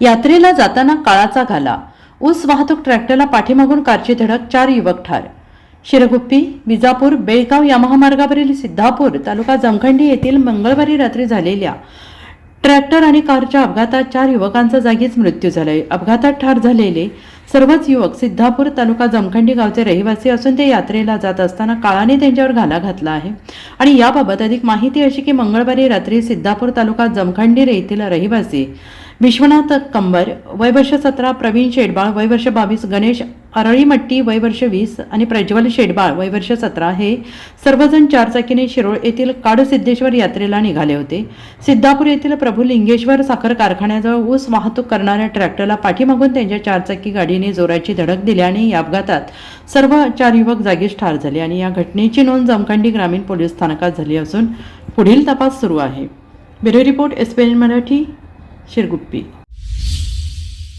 यात्रेला जाताना काळाचा घाला, ऊस वाहतूक ट्रॅक्टरला पाठीमागून कारची धडक, 4 युवक ठार. शिरगुप्पी, विजापूर, बेळगाव या महामार्गावरील सिद्धापूर तालुका जमखंडी येथील मंगळवारी रात्री झालेल्या ट्रॅक्टर आणि कारच्या अपघातात 4 युवकांचा जागीच मृत्यू झालाय. अपघातात ठार झालेले सर्वच युवक सिद्धापूर तालुका जमखंडी गावचे रहिवासी असून ते यात्रेला जात असताना काळाने त्यांच्यावर घाला घातला आहे. आणि याबाबत अधिक माहिती अशी की मंगळवारी रात्री सिद्धापूर तालुका जमखंडी येथील रहिवासी विश्वनाथ कंबर वय वर्ष 17, प्रवीण शेडबाळ वय वर्ष 22, गणेश अरळीमट्टी वय वर्ष 20 आणि प्रज्वल शेडबाळ वय वर्ष 17 हे सर्वजण 4 चाकीने शिरोळ येथील काडसिद्धेश्वर यात्रेला निघाले होते. सिद्धापूर येथील प्रभू लिंगेश्वर साखर कारखान्याजवळ ऊस वाहतूक करणाऱ्या ट्रॅक्टरला पाठीमागून त्यांच्या 4 चाकी गाडीने जोराची धडक दिल्याने या अपघातात सर्व 4 युवक जागीच ठार झाले आणि या घटनेची नोंद जमखंडी ग्रामीण पोलीस स्थानकात झाली असून पुढील तपास सुरू आहे. Bureau report, SPN Marathi, Shirguppi.